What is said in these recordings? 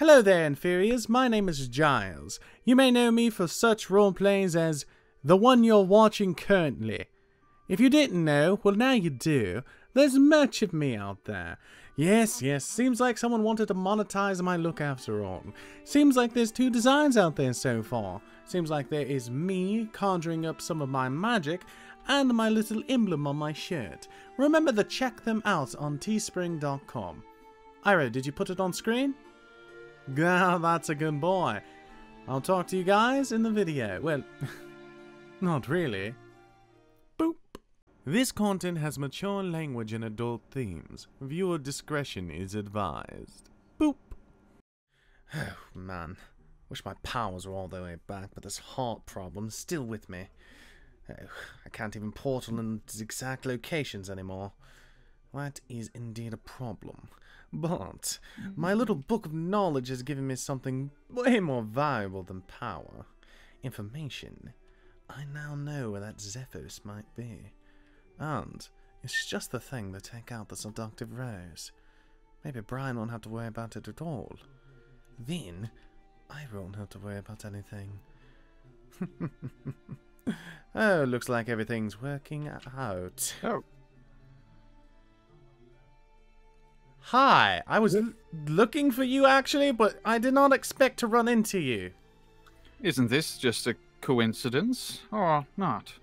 Hello there, inferiors. My name is Giles. You may know me for such roleplays as the one you're watching currently. If you didn't know, well now you do. There's much of me out there. Yes, seems like someone wanted to monetize my look after all. Seems like there's 2 designs out there so far. Seems like there is me conjuring up some of my magic and my little emblem on my shirt. Remember to check them out on teespring.com. Iro, did you put it on screen? Ah, that's a good boy. I'll talk to you guys in the video. Well, not really. Boop. This content has mature language and adult themes. Viewer discretion is advised. Boop. Oh, man. Wish my powers were all the way back, but this heart problem is still with me. Oh, I can't even portal in exact locations anymore. That is indeed a problem. But my little book of knowledge has given me something way more valuable than power. Information. I now know where that Zephos might be. And it's just the thing to take out the seductive rose. Maybe Brian won't have to worry about it at all. Then, I won't have to worry about anything. Oh, looks like everything's working out. Oh. Hi, I was looking for you actually, but I did not expect to run into you. Isn't this just a coincidence, or not?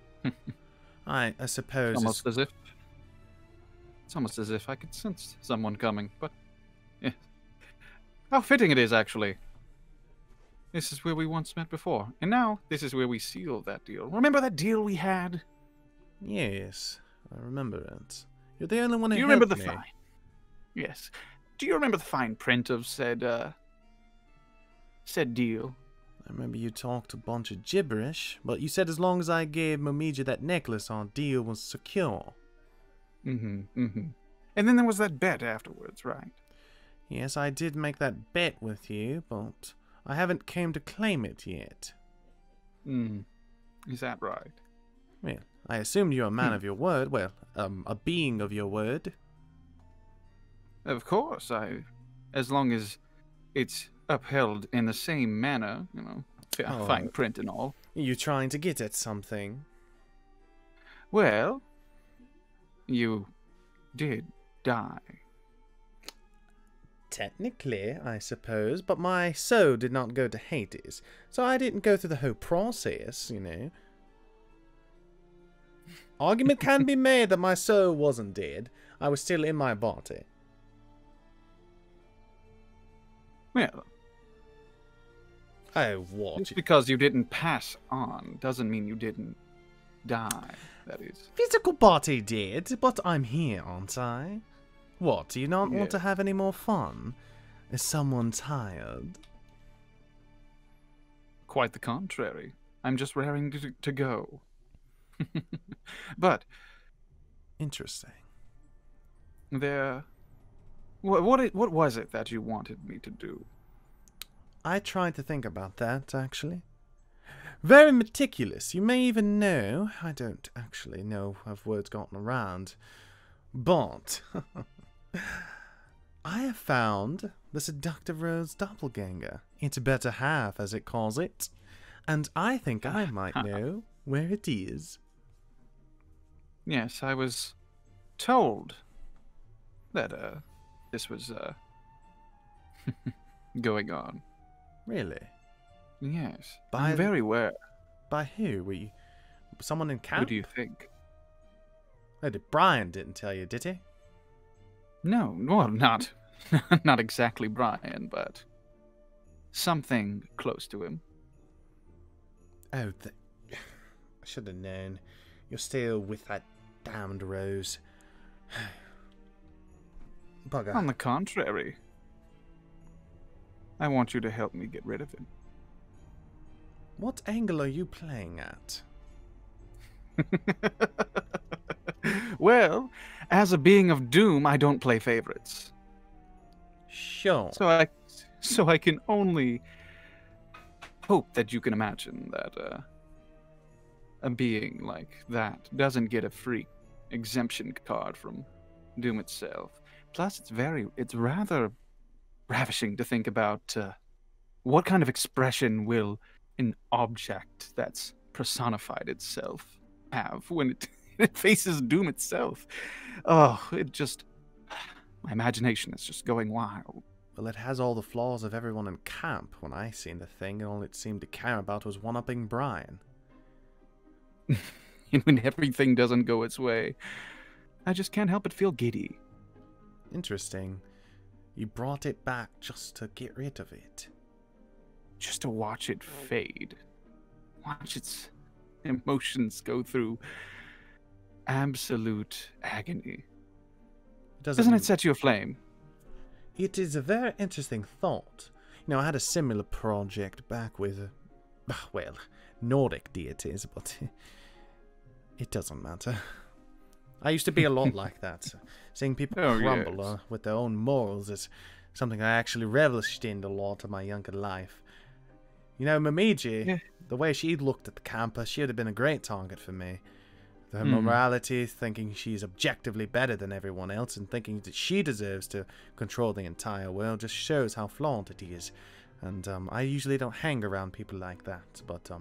I suppose It's almost as if I could sense someone coming, but yeah. How fitting it is, actually. This is where we once met before, and now this is where we seal that deal. Remember that deal we had? Yes, I remember it. You're the only one who Do you remember the helped me. fine? Yes. Do you remember the fine print of said deal? I remember you talked a bunch of gibberish, but you said as long as I gave Momija that necklace, our deal was secure. And then there was that bet afterwards, right? Yes, I did make that bet with you, but I haven't came to claim it yet. Is that right? Well, I assumed you're a man of your word. Well, a being of your word. Of course, as long as it's upheld in the same manner, you know, fine print and all. You trying to get at something? Well, you did die. Technically, I suppose, but my soul did not go to Hades, so I didn't go through the whole process, you know. Argument can be made that my soul wasn't dead. I was still in my body. Well, Oh, what? just because you didn't pass on doesn't mean you didn't die, that is. Physical body did, but I'm here, aren't I? What, do you not want to have any more fun? Is someone tired? Quite the contrary. I'm just raring to go. But Interesting. What was it that you wanted me to do? I tried to think about that, actually. Very meticulous. You may even know, I don't actually know if word's gotten around, but I have found the seductive rose doppelganger. Its better half, as it calls it. And I think I might know where it is. Yes, I was told that this was going on. Really? Yes, By I'm very aware. By who? Someone in camp? Who do you think? Oh, Brian didn't tell you, did he? No, well, not exactly Brian, but something close to him. Oh, I should have known. You're still with that damned rose. Bugger. On the contrary, I want you to help me get rid of him. What angle are you playing at? Well, as a being of doom, I don't play favorites. Sure. So I can only hope that you can imagine that a being like that doesn't get a free exemption card from Doom itself. Plus, it's rather ravishing to think about what kind of expression will an object that's personified itself have when it, it faces doom itself. Oh, it just... My imagination is just going wild. Well, it has all the flaws of everyone in camp. When I seen the thing, all it seemed to care about was one-upping Brian. And when everything doesn't go its way, I just can't help but feel giddy. Interesting. You brought it back just to get rid of it. Just to watch it fade. Watch its emotions go through absolute agony. Doesn't it set you aflame? It is a very interesting thought. You know, I had a similar project back with, well, Nordic deities, but it doesn't matter. I used to be a lot like that. Seeing people crumble with their own morals is something I actually relished in a lot of my younger life. You know, Momiji, the way she looked at the campus, she would have been a great target for me. Her morality, thinking she's objectively better than everyone else, and thinking that she deserves to control the entire world, just shows how flawed it is. And I usually don't hang around people like that, but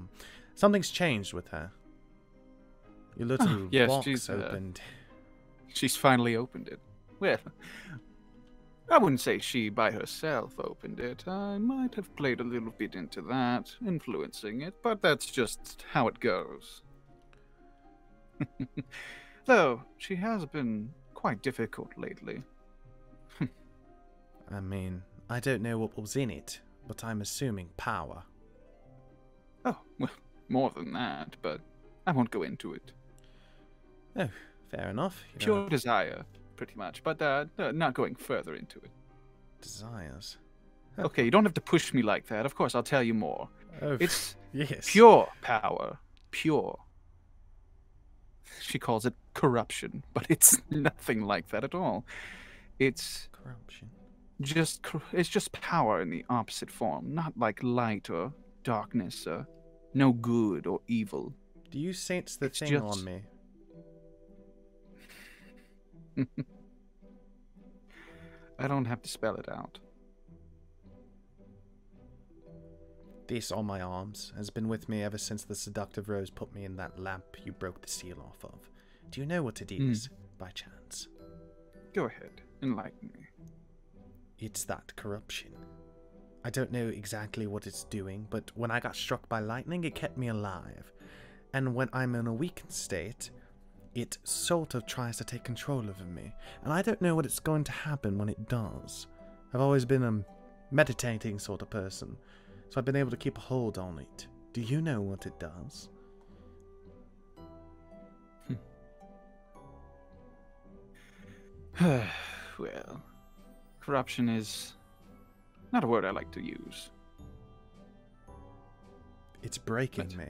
something's changed with her. Your little box opened. She's finally opened it. Well, I wouldn't say she by herself opened it. I might have played a little bit into that, influencing it, but that's just how it goes. Though, she has been quite difficult lately. I mean, I don't know what was in it, but I'm assuming power. Oh, well, more than that, but I won't go into it. Oh, fair enough. Pure desire, pretty much, but not going further into it. Desires? Okay, you don't have to push me like that. Of course, I'll tell you more. Oh, it's yes. Pure power. Pure. She calls it corruption, but it's nothing like that at all. It's corruption. It's just power in the opposite form, not like light or darkness or no good or evil. Do you sense the thing on me? I don't have to spell it out. This on my arms has been with me ever since the seductive rose put me in that lamp you broke the seal off of. Do you know what it is, by chance? Go ahead, enlighten me. It's that corruption. I don't know exactly what it's doing, but when I got struck by lightning, it kept me alive. And when I'm in a weakened state, it sort of tries to take control over me. And I don't know what it's going to happen when it does. I've always been a meditating sort of person, so I've been able to keep a hold on it. Do you know what it does? Well, corruption is not a word I like to use. It's breaking me.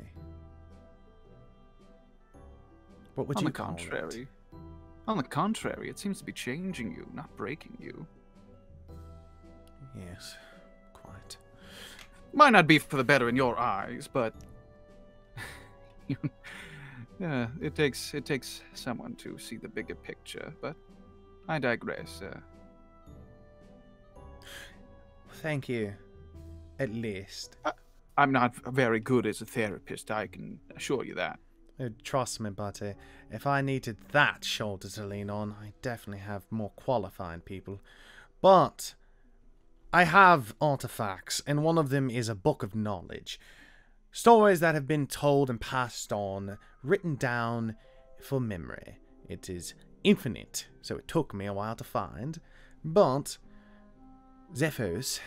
What would you call it? On the contrary, it seems to be changing you, not breaking you. Yes, quite. Might not be for the better in your eyes, but yeah, it takes someone to see the bigger picture. But I digress. Thank you. At least. I'm not very good as a therapist, I can assure you that. Oh, trust me, buddy. If I needed that shoulder to lean on, I definitely have more qualified people. But I have artifacts, and one of them is a book of knowledge. Stories that have been told and passed on, written down for memory. It is infinite, so it took me a while to find. But Zephos,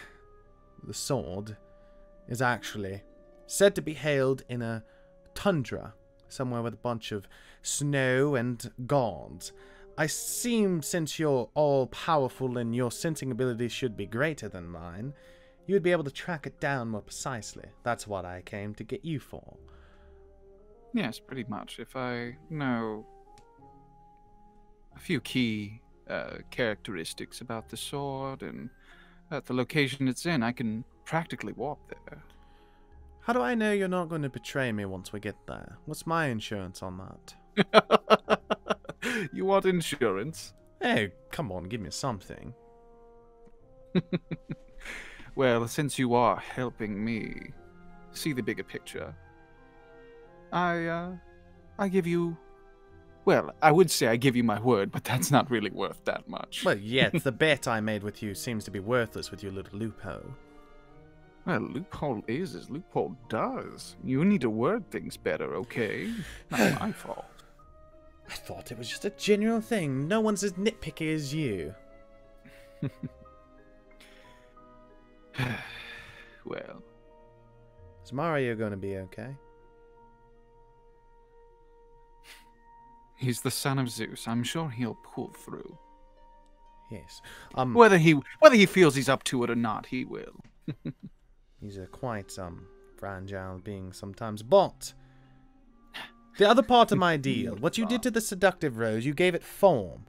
the sword, is actually said to be held in a tundra, somewhere with a bunch of snow and gods. I seem, since you're all-powerful and your sensing abilities should be greater than mine, you would be able to track it down more precisely. That's what I came to get you for. Yes, pretty much. If I know a few key characteristics about the sword and the location it's in, I can practically walk there. How do I know you're not going to betray me once we get there? What's my insurance on that? You want insurance? Oh, come on, give me something. Well, since you are helping me see the bigger picture, I give you... Well, I would say I give you my word, but that's not really worth that much. Well, yes, the bet I made with you seems to be worthless with your little loophole. Well, loophole is as loophole does. You need to word things better, okay? Not my fault. I thought it was just a general thing. No one's as nitpicky as you. Well... Is Mario going to be okay? He's the son of Zeus. I'm sure he'll pull through. Yes. Whether he feels he's up to it or not, he will. He's a quite fragile being sometimes, but the other part of my deal, what you did to the seductive rose, you gave it form.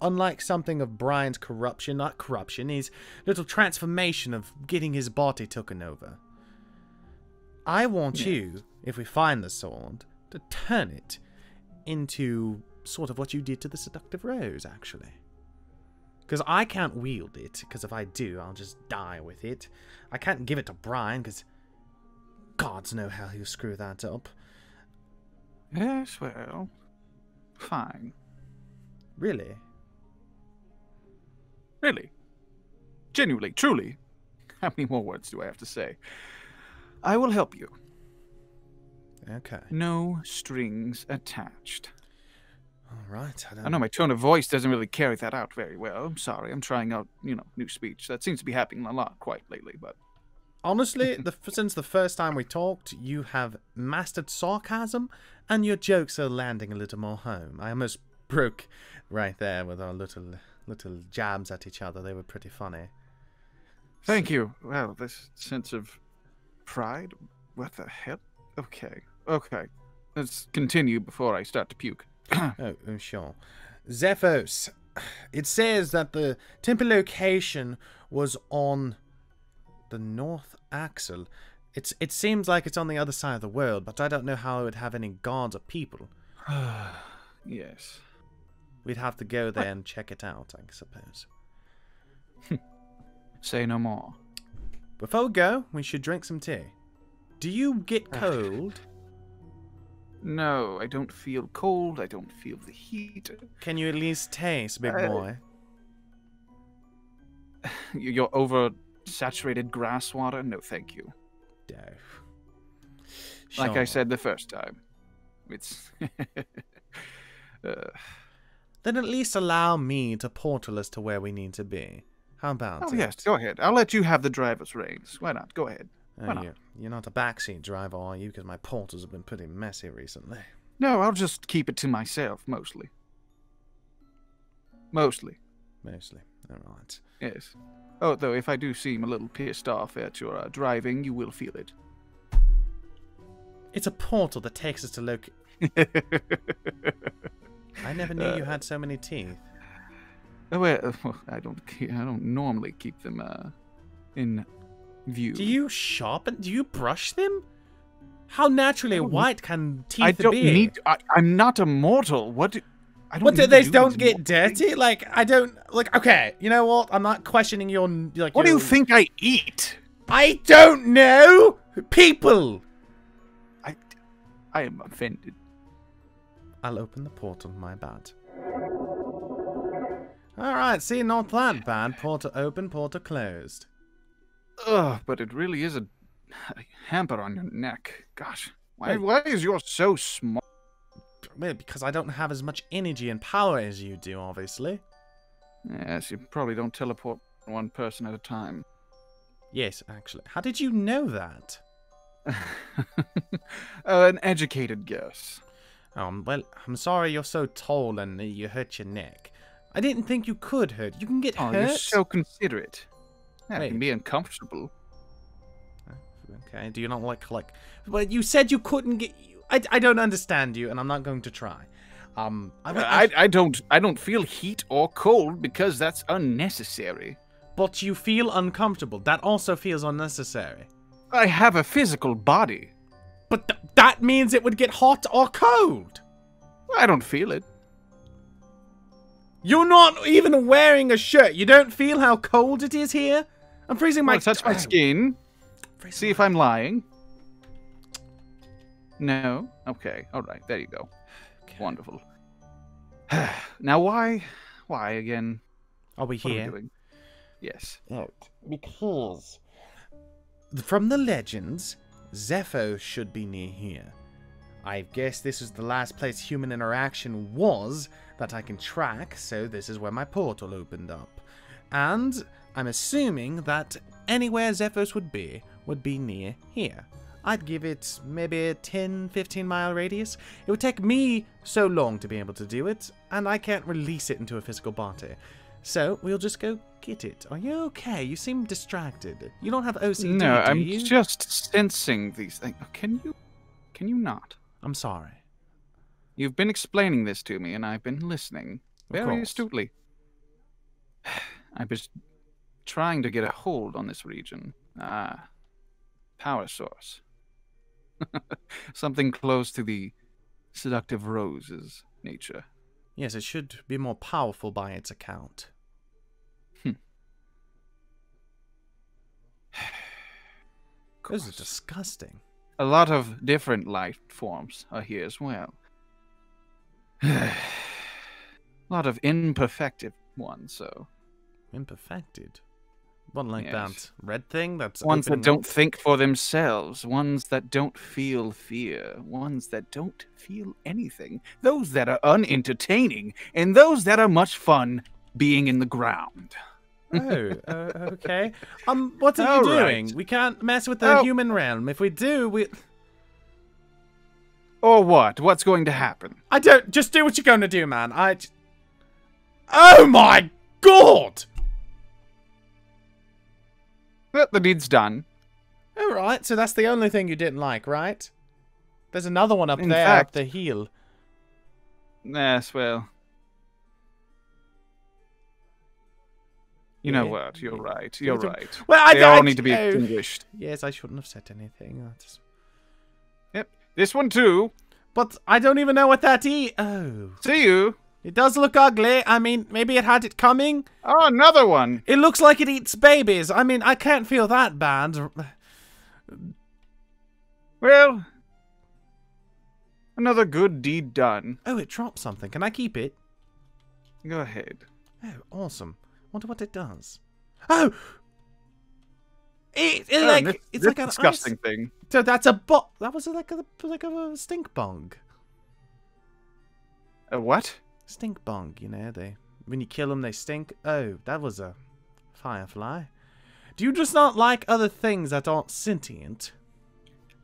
Unlike something of Brian's corruption, not corruption, his little transformation of getting his body taken over. I want you, if we find the sword, to turn it into sort of what you did to the seductive rose, actually. Because I can't wield it, because if I do, I'll just die with it. I can't give it to Brian, because gods know how he'll screw that up. Yes, well, fine. Really? Really? Genuinely, truly. How many more words do I have to say? I will help you. Okay. No strings attached. Alright, I know my tone of voice doesn't really carry that out very well. I'm sorry, I'm trying out, new speech. That seems to be happening a lot quite lately, but... Honestly, since the first time we talked, you have mastered sarcasm, and your jokes are landing a little more home. I almost broke right there with our little jabs at each other. They were pretty funny. Thank you. Well, this sense of pride? What the hell? Okay. Let's continue before I start to puke. Oh, sure. Zephos, it says that the temple location was on the north axle. It seems like it's on the other side of the world, but I don't know how it would have any gods or people. Yes. We'd have to go there and check it out, I suppose. Say no more. Before we go, we should drink some tea. Do you get cold? No, I don't feel cold. I don't feel the heat. Can you at least taste, big boy? Your oversaturated grass water? No, thank you. No. Like I Sure. said the first time. It's... Then at least allow me to portal us to where we need to be. How about it? Oh, yes, go ahead. I'll let you have the driver's reins. Why not? Go ahead. Oh, Why not? you're not a backseat driver, are you? Because my portals have been pretty messy recently. No, I'll just keep it to myself, mostly. Mostly. Mostly. Alright. Yes. Oh, though, if I do seem a little pissed off at your driving, you will feel it. It's a portal that takes us to I never knew you had so many teeth. Well, I don't normally keep them in view. Do you sharpen? Do you brush them? How naturally white can teeth I don't be? need. I'm not immortal. What? I don't. What, need they to do don't these get more dirty? things. Like, I don't... Like, okay, you know what? I'm not questioning your... Like, What do your... you think I eat? I don't know! People! I am offended. I'll open the portal, my bad. Alright, see, not that bad. Portal open, portal closed. Ugh, but it really is a hamper on your neck. Gosh, Hey. why is yours so small? Well, because I don't have as much energy and power as you do, obviously. Yes, you probably don't teleport one person at a time. Yes, actually. How did you know that? An educated guess. Well, I'm sorry you're so tall and you hurt your neck. I didn't think you could hurt. You can get Oh, hurt. you're so considerate. That Wait. can be uncomfortable. Okay, do you not like... Well, you said you couldn't get... I don't understand you, and I'm not going to try. I don't feel heat or cold because that's unnecessary. But you feel uncomfortable. That also feels unnecessary. I have a physical body. But that means it would get hot or cold. I don't feel it. You're not even wearing a shirt. You don't feel how cold it is here? I'm freezing my... Touch my skin. See if I'm lying. No? Okay. Alright, there you go. Okay. Wonderful. Now why? Why again? Are we What here? are we doing? Yes. Because... From the legends, Zepho should be near here. I guess this is the last place human interaction was that I can track, so this is where my portal opened up. And I'm assuming that anywhere Zephos would be near here. I'd give it maybe a 10-15 mile radius. It would take me so long to be able to do it, and I can't release it into a physical body. So we'll just go get it. Are you okay? You seem distracted. You don't have OCD, No, do I'm you? just sensing these things. Can you not? I'm sorry. You've been explaining this to me, and I've been listening very astutely. I was trying to get a hold on this region. Power source. Something close to the seductive rose's nature. Yes, it should be more powerful by its account. Those are disgusting. A lot of different life forms are here as well. A lot of imperfected ones, so... Imperfected? What, like Yes. that red thing that's Ones that opening don't up? think for themselves, ones that don't feel fear, ones that don't feel anything, those that are unentertaining, and those that are much fun being in the ground. Oh, okay. What are All you right. doing? We can't mess with the human realm. If we do, we... Or what? What's going to happen? I don't... Just do what you're going to do, man. Oh my god! Well, the deed's done. Alright, so that's the only thing you didn't like, right? There's another one up In there, fact- up the heel. Yes, well... You know what? You're right. You're right. Well, They all need to be extinguished. Yes, I shouldn't have said anything. Yep. This one too. But I don't even know what that is. Oh. See you. It does look ugly. I mean, maybe it had it coming. Oh, another one. It looks like it eats babies. I mean, I can't feel that bad. Well, another good deed done. Oh, it dropped something. Can I keep it? Go ahead. Oh, awesome. Wonder what it does. Oh! It's This like an disgusting ice. thing. So that's a that was like a stink bong. A what? Stink bong, you know, when you kill them they stink. Oh, that was a firefly. Do you just not like other things that aren't sentient?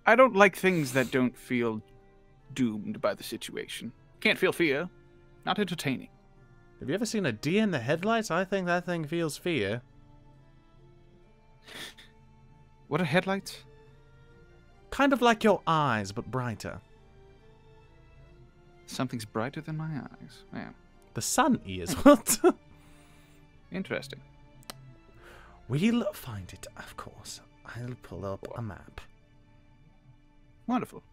I don't like things that don't feel doomed by the situation. Can't feel fear. Not entertaining. Have you ever seen a deer in the headlights? I think that thing feels fear. What are headlights? Kind of like your eyes, but brighter. Something's brighter than my eyes. Yeah. The sun is. What? Interesting. We'll find it, of course. I'll pull up a map. Wonderful.